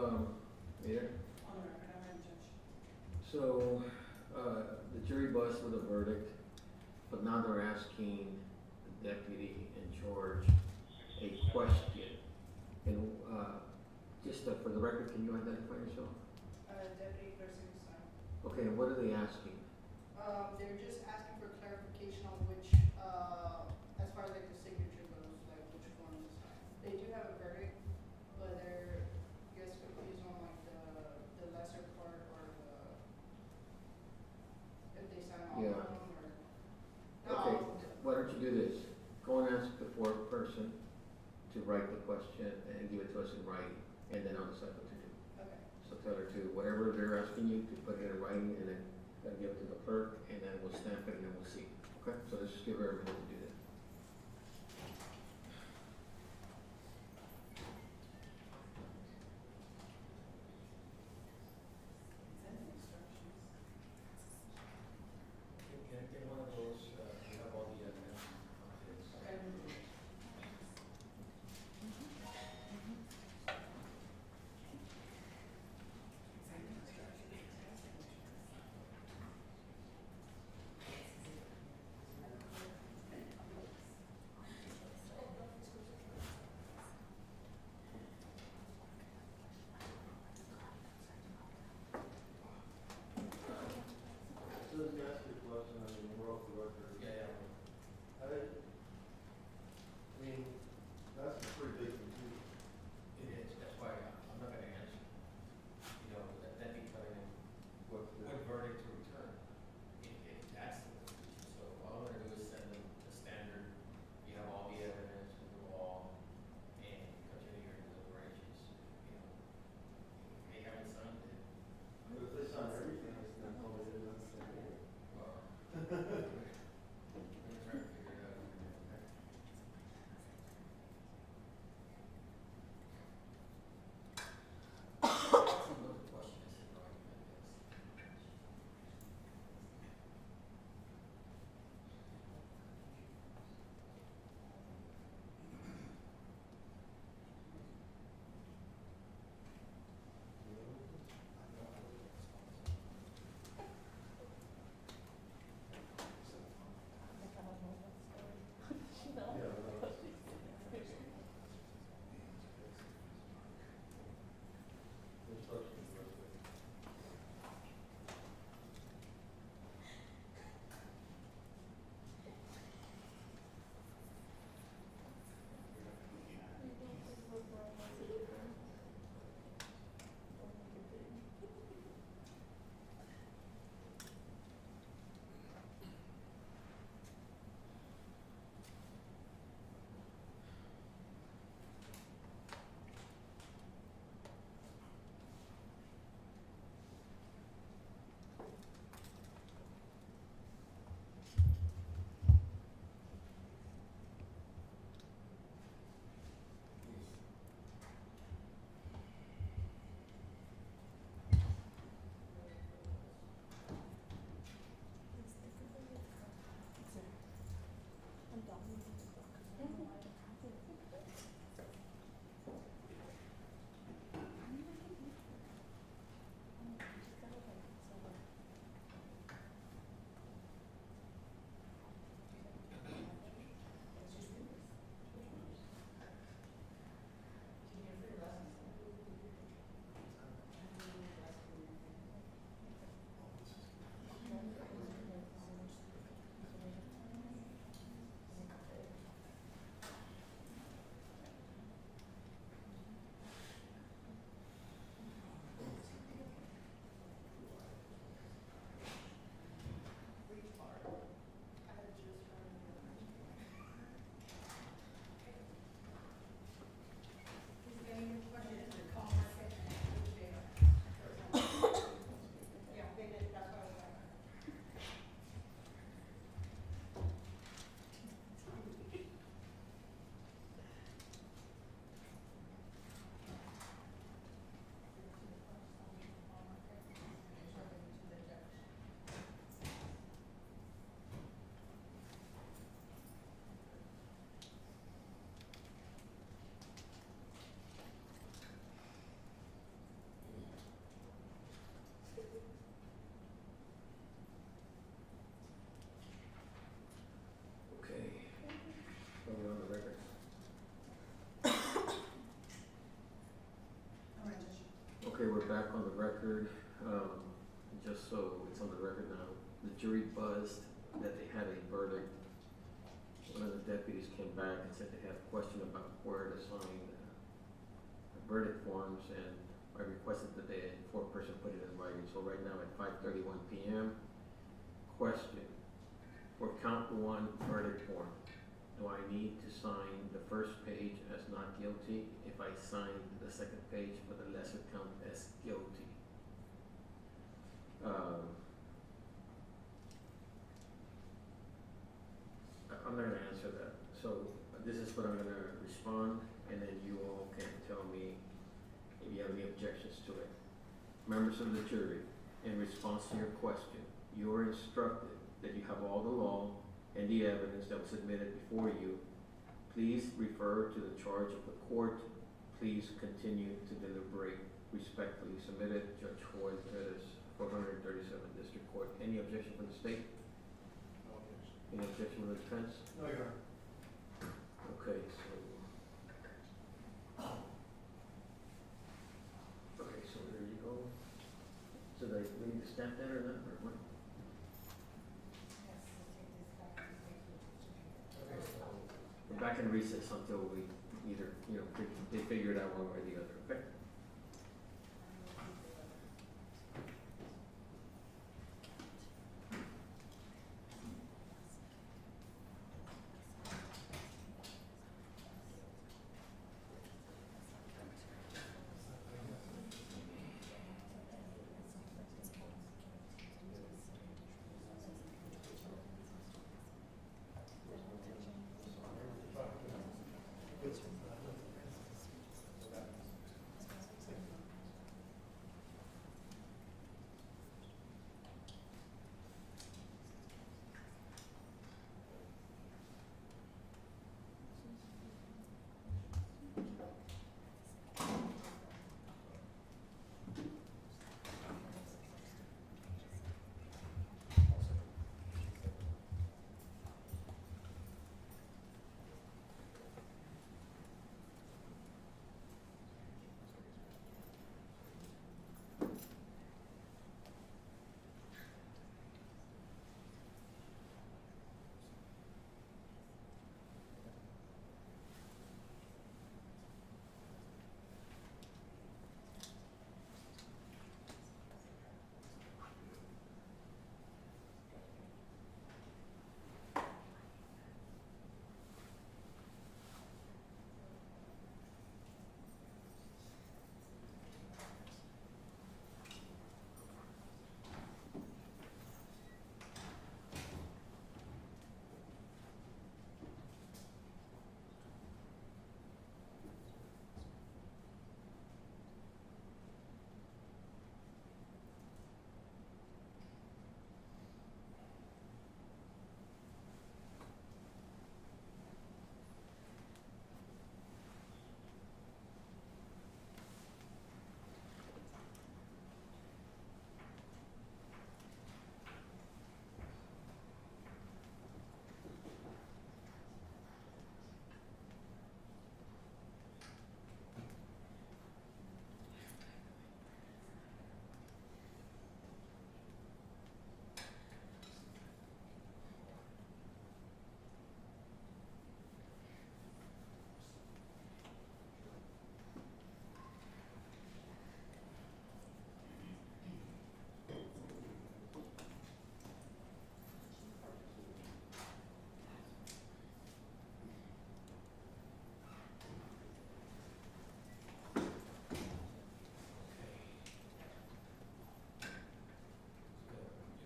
Mayor? On the record, I'm Judge. So, the jury busts with a verdict, but now they're asking the deputy in charge a question. And, just for the record, can you identify yourself? Deputy President Stein. Okay, and what are they asking? They're just asking for clarification on which, as far as like the signature goes, like which form to sign. They do have a verdict, but they're, I guess, confused on like the lesser part or if they sign all Yeah. of them or. Okay, No. why don't you do this? Go and ask the fourth person to write the question and give it to us in writing, and then I'll decide what to do. Okay. So tell her to, whatever they're asking you, to put it in writing, and then give it to the clerk, and then we'll stamp it, and then we'll see. Okay, so let's just give her a minute to do that. Can I get one of those, you have all the evidence? Okay. Okay, we're back on the record. Just so it's on the record now, the jury buzzed that they had a verdict. One of the deputies came back and said they had a question about where to sign the verdict forms, and I requested that the foreperson put it in writing. So right now at 5:31 p.m., question: for count one verdict form, do I need to sign the first page as not guilty if I sign the second page for the lesser count as guilty? I'm not gonna answer that. So this is what I'm gonna respond, and then you all can tell me if you have any objections to it. Members of the jury, in response to your question, you are instructed that you have all the law and the evidence that was submitted before you. Please refer to the charge of the court. Please continue to deliberate. Respectfully submitted, Judge Ford, Pettis, 437 District Court. Any objection from the state? No objection. Any objection from the defense? No, Your Honor. Okay, so. Okay, so there you go. So we need to stamp that or not, or what? Okay, so, We're back in recess until we either, they figure it out one way or the other, okay?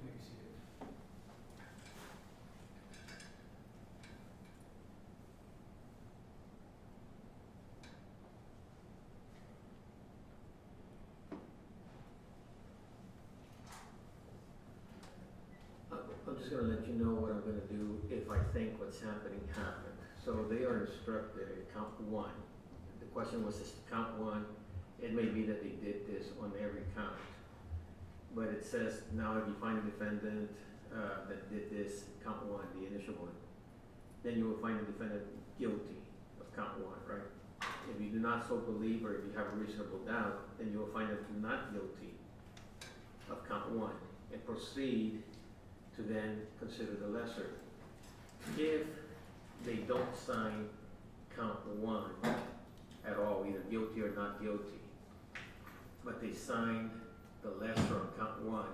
you may be seated. I'm just gonna let you know what I'm gonna do if I think what's happening happened. So they are instructed at count one. The question was just count one. It may be that they did this on every count. But it says, now if you find a defendant, that did this, count one, the initial one, then you will find the defendant guilty of count one, right? If you do not so believe, or if you have a reasonable doubt, then you will find them not guilty of count one and proceed to then consider the lesser. If they don't sign count one at all, either guilty or not guilty, but they signed the lesser on count one,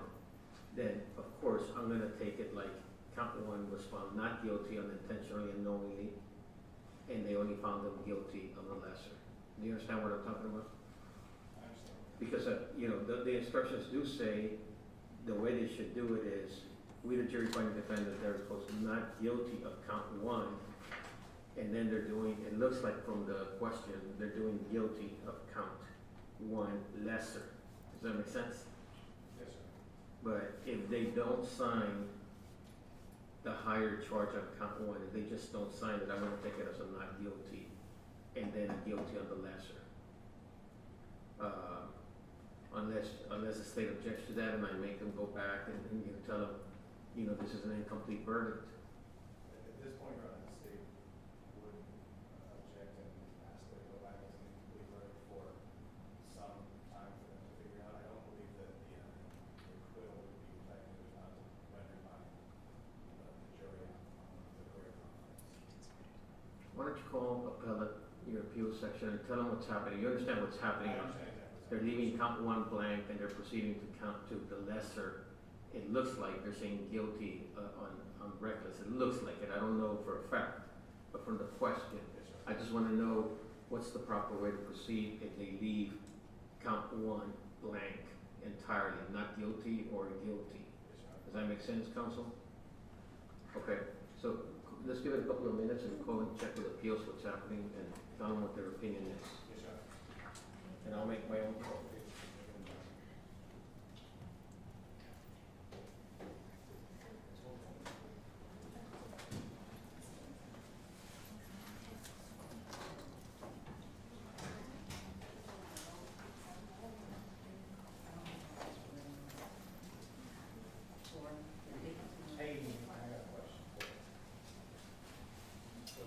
then of course I'm gonna take it like count one was found not guilty unintentionally and knowingly, and they only found them guilty of the lesser. Do you understand what I'm talking about? I understand. Because, you know, the instructions do say, the way they should do it is, we the jury find the defendant Derrick Coles not guilty of count one, and then they're doing, it looks like from the question, they're doing guilty of count one lesser. Does that make sense? Yes, sir. But if they don't sign the higher charge on count one, if they just don't sign it, I'm gonna take it as a not guilty, and then a guilty on the lesser. Unless the state objects to that, and I make them go back and you know, tell them, you know, this is an incomplete verdict. At this point, Your Honor, the state would object and ask that it go back as an incomplete verdict for some time for them to figure out. I don't believe that the acquittal would be effective if not rendered by the jury on the correct conference. Why don't you call appellate, your appeal section, and tell them what's happening. You understand what's happening? I understand exactly. They're leaving count one blank and they're proceeding to count two, the lesser. It looks like they're saying guilty on reckless. It looks like it. I don't know for a fact, but from the question, Yes, sir. I just want to know what's the proper way to proceed if they leave count one blank entirely, not guilty or guilty. Yes, Your Honor. Does that make sense, counsel? Okay, so let's give it a couple of minutes and call and check with appeals what's happening and tell them what their opinion is. Yes, Your Honor. And I'll make my own call. Hey, I got a question for you. So,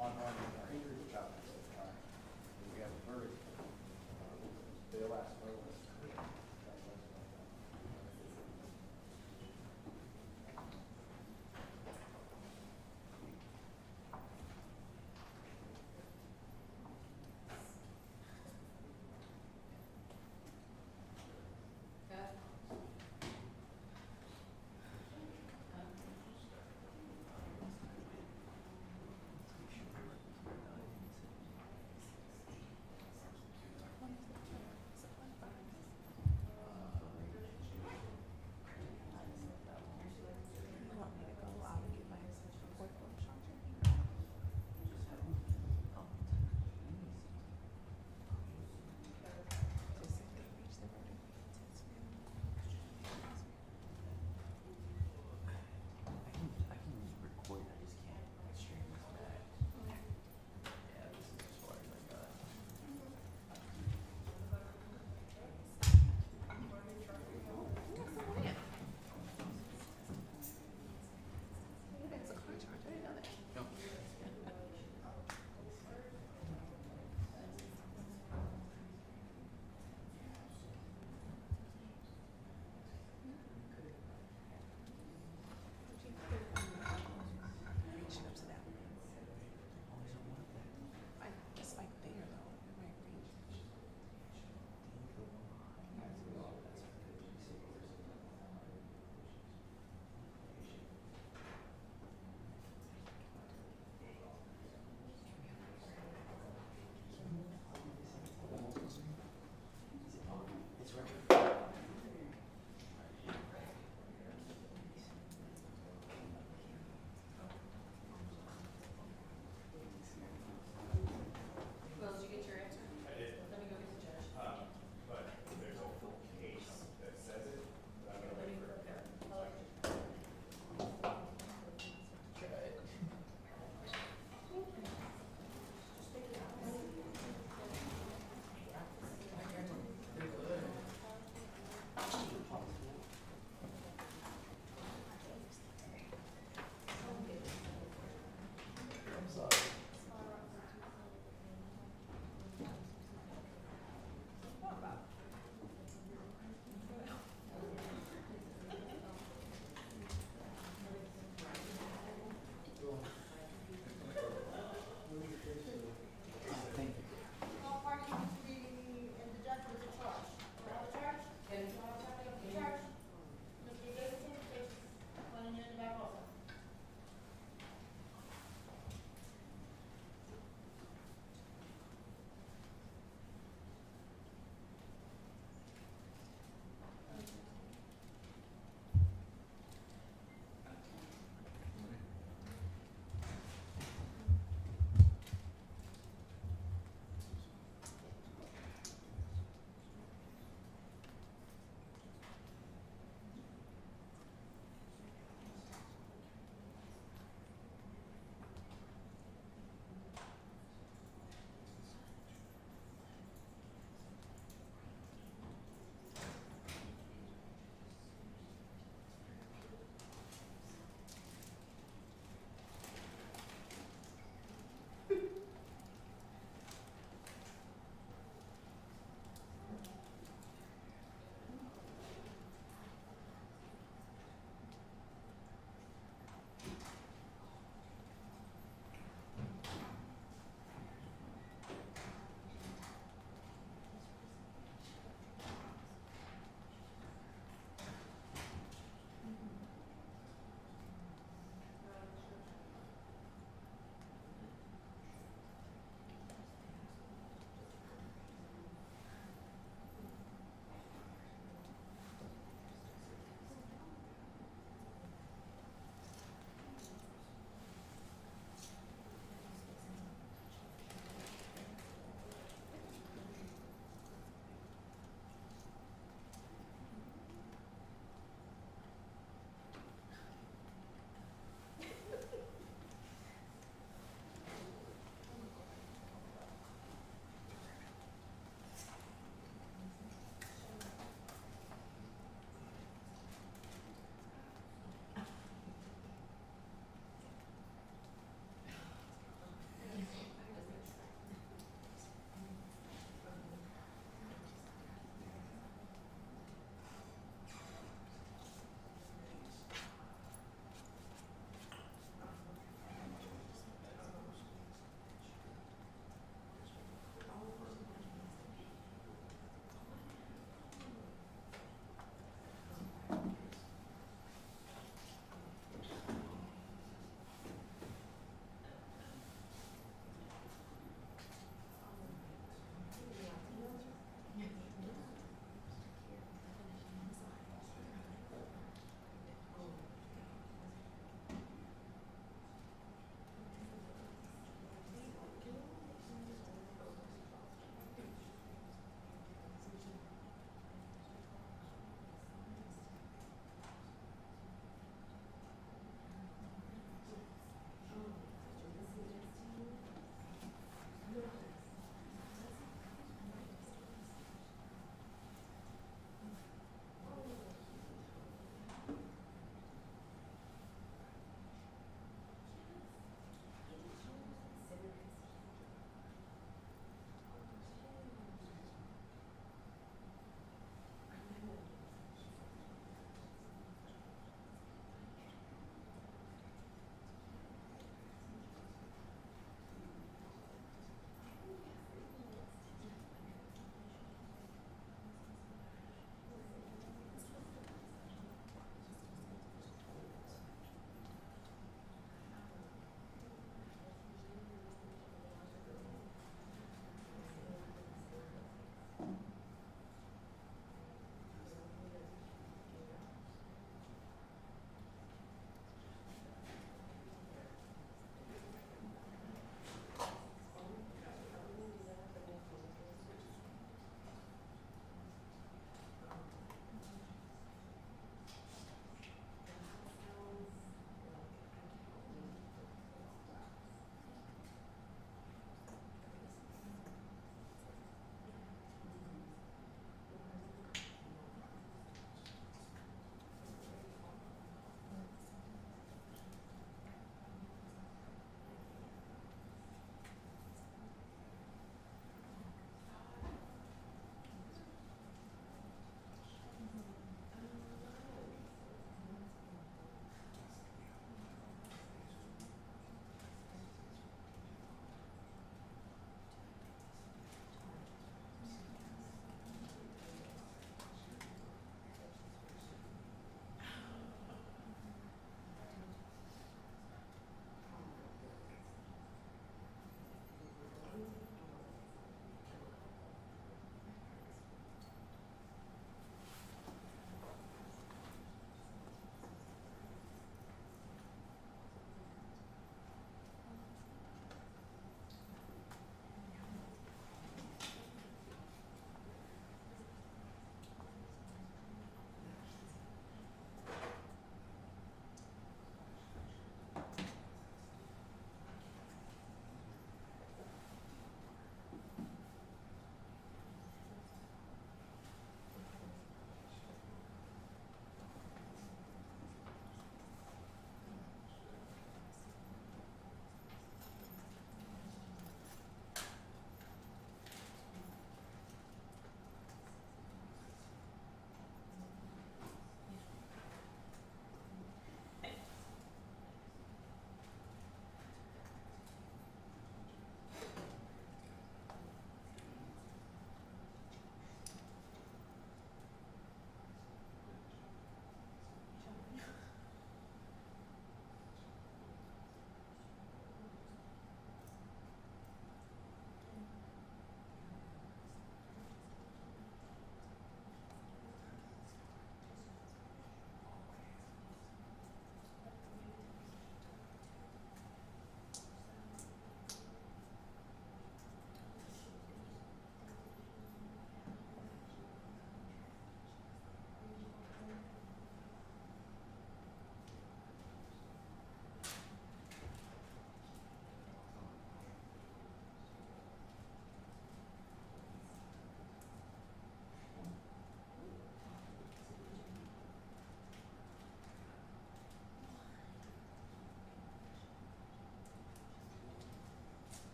on our injury child, we have a verdict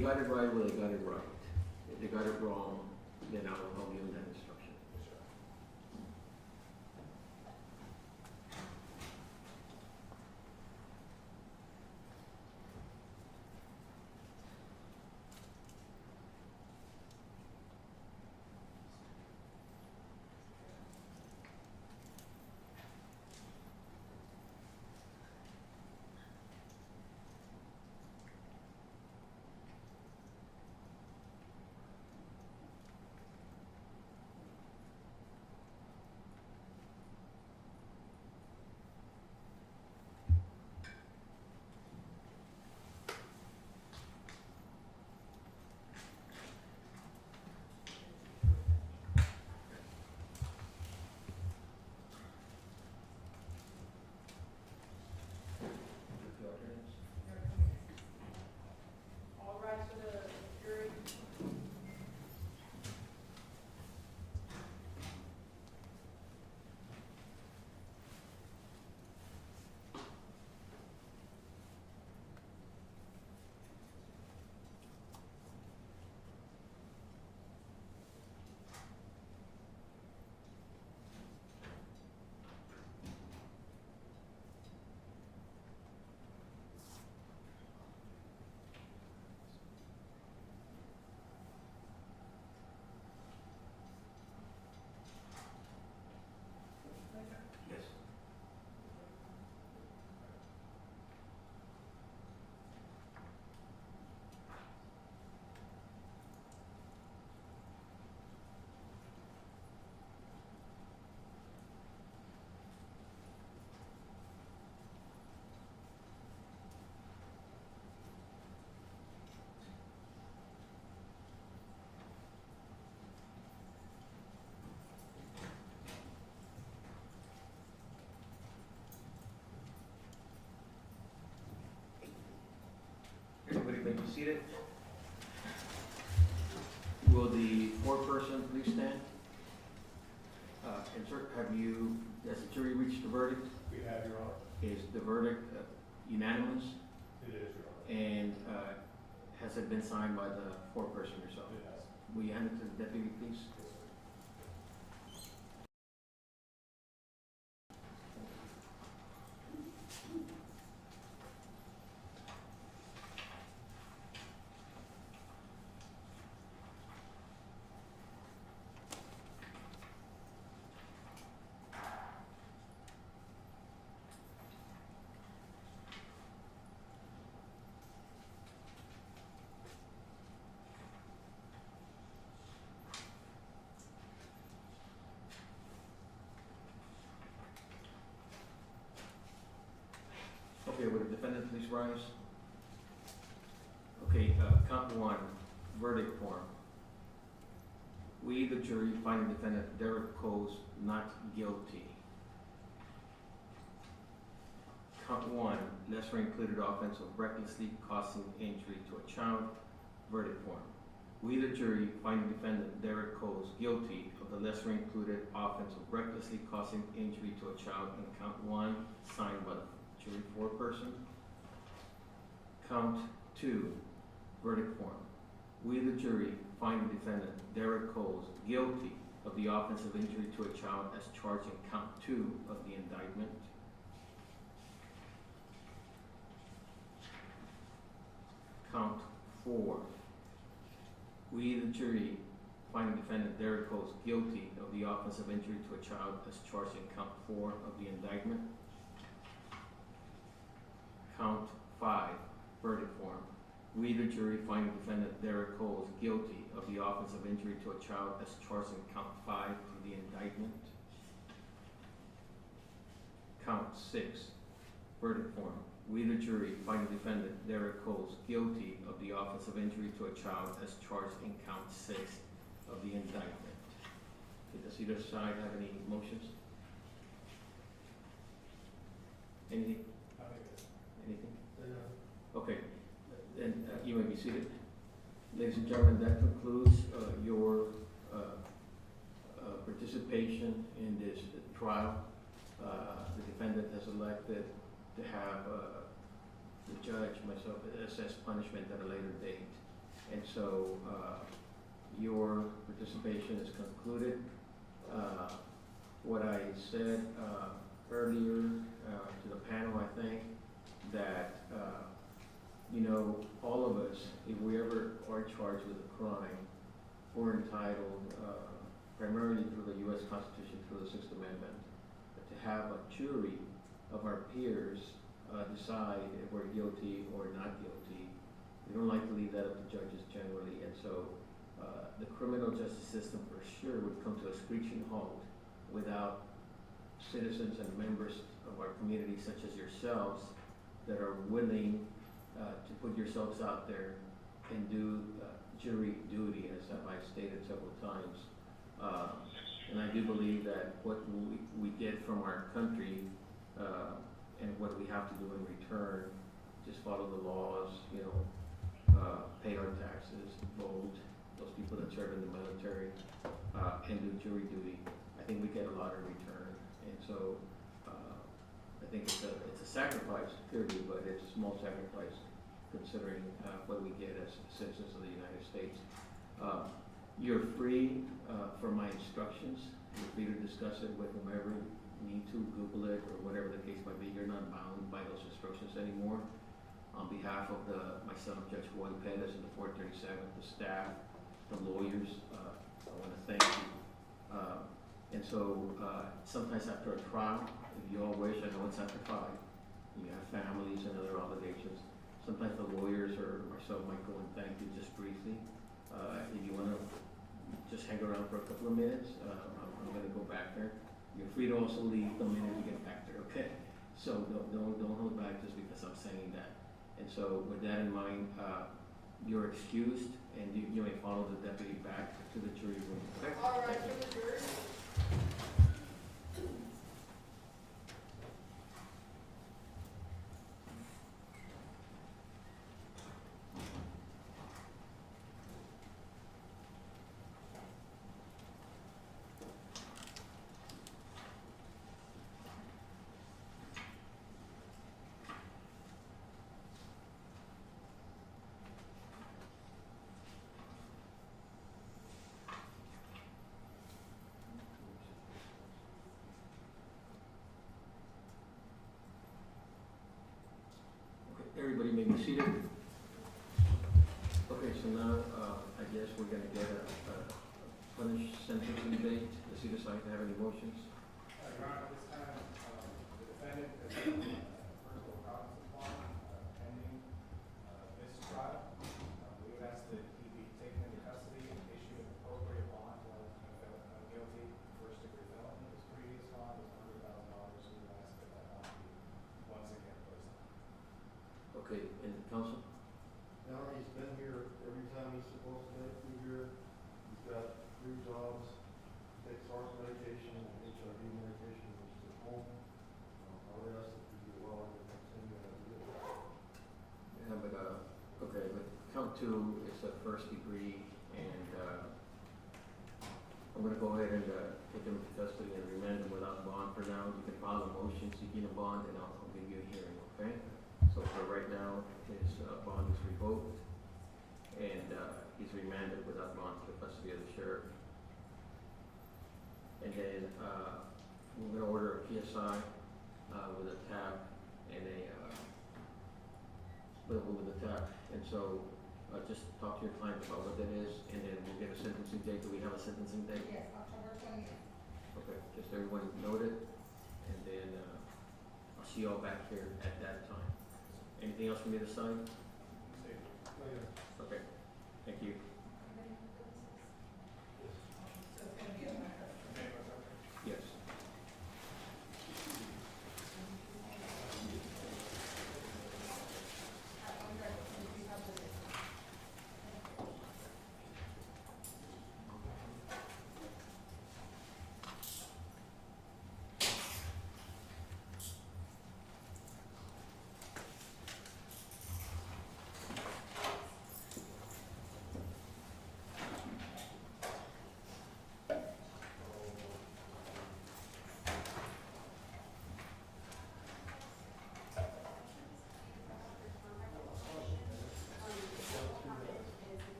they got it right, well, they got it right. If they got it wrong, then I'll give them that instruction. Yes, sir. All rise for the jury. Yes. Everybody may be seated. Will the foreperson please stand? And sir, has the jury reached the verdict? We have, Your Honor. Is the verdict unanimous? It is, Your Honor. And has it been signed by the foreperson yourself? It has. Will you hand it to the deputy, please? Yes, sir. Okay, will the defendant please rise? Okay, count one, verdict form. We, the jury, find the defendant Derrick Coles not guilty. Count one, lesser included offense of recklessly causing injury to a child, verdict form. We, the jury, find the defendant Derrick Coles guilty of the lesser included offense of recklessly causing injury to a child in count one, signed by the jury foreperson. Count two, verdict form. We, the jury, find the defendant Derrick Coles guilty of the offense of injury to a child as charged in count two of the indictment. Count four. We, the jury, find the defendant Derrick Coles guilty of the offense of injury to a child as charged in count four of the indictment. Count five, verdict form. We, the jury, find the defendant Derrick Coles guilty of the offense of injury to a child as charged in count five of the indictment. Count six, verdict form. We, the jury, find the defendant Derrick Coles guilty of the offense of injury to a child as charged in count six of the indictment. Okay, does either side have any motions? Anything? Anything? Okay, then you may be seated. Ladies and gentlemen, that concludes your participation in this trial. The defendant has elected to have the judge, myself, assess punishment at a later date. And so, your participation is concluded. What I said, earlier, to the panel, I think, that, you know, all of us, if we ever are charged with a crime, we're entitled, primarily through the U.S. Constitution, through the Sixth Amendment, to have a jury of our peers decide if we're guilty or not guilty. We don't like to leave that up to judges generally, and so the criminal justice system for sure would come to a screeching halt without citizens and members of our community, such as yourselves, that are willing to put yourselves out there and do jury duty, as I've stated several times. And I do believe that what we get from our country and what we have to do in return, just follow the laws, you know, pay our taxes, vote, those people that serve in the military, and do jury duty. I think we get a lot in return. And so I think it's a sacrifice, clearly, but it's a small sacrifice considering what we get as citizens of the United States. You're free for my instructions. You're free to discuss it with whomever you need to, Google it, or whatever the case might be. You're not bound by those instructions anymore. On behalf of myself, Judge Juan Perez, and the 437th, the staff, the lawyers, I want to thank you. And so sometimes after a trial, if you all wish, I know it's after 5, you have families and other obligations. Sometimes the lawyers or myself might go and thank you just briefly. If you want to just hang around for a couple of minutes, I'm going to go back there. You're free to also leave the minute you get back there, okay? So don't hold back just because I'm saying that. And so with that in mind, you're excused, and you may follow the deputy back to the jury room, okay? All right, for the jury. Everybody may be seated. Okay, so now I guess we're going to get a punished sentencing date. Does either side have any motions? Your Honor, this time, the defendant has been first of province of law pending this trial. We would ask that he be taken into custody and issued an appropriate bond while found guilty of first-degree felony. His previous bond was $100,000. We would ask that that bond be once again placed on. Okay, and counsel? Now, he's been here every time he's supposed to be here. He's got 3 jobs, takes heart medication and HIV medication, which is at home. I would ask that you allow him to continue as he is. Yeah, but, okay, but count 2 is a first degree, and I'm going to go ahead and take him into custody and remand him without bond for now. You can file a motion seeking a bond, and I'll give you a hearing, okay? So for right now, his bond is revoked, and he's remanded without bond to the custody of the sheriff. And then we're going to order a PSI with a tab and with a tab. And so just talk to your client about what that is, and then we'll get a sentencing date. Do we have a sentencing date? Yes, October 20th. Okay, just everyone note it, and then I'll see you all back here at that time. Anything else from either side? Okay, thank you. So it's gonna be a matter. Yes.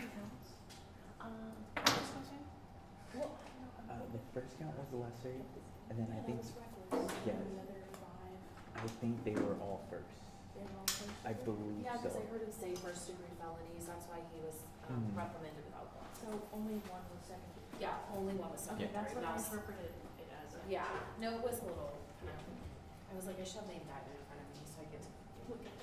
counts? First question? Well, The first count was the lesser, and then I think, was reckless. yes. And the other five, I think they were all first. they were all first. I believe Yeah, because so. I heard him say first degree felonies, that's why he was Mhm. reprimanded without cause. So only one was second degree. Yeah, only one was second Okay, degree. that's what I That was- interpreted it as. Yeah, no, it was a little, kind of, I was like, I shoved the indictment in front of me so I could look at it.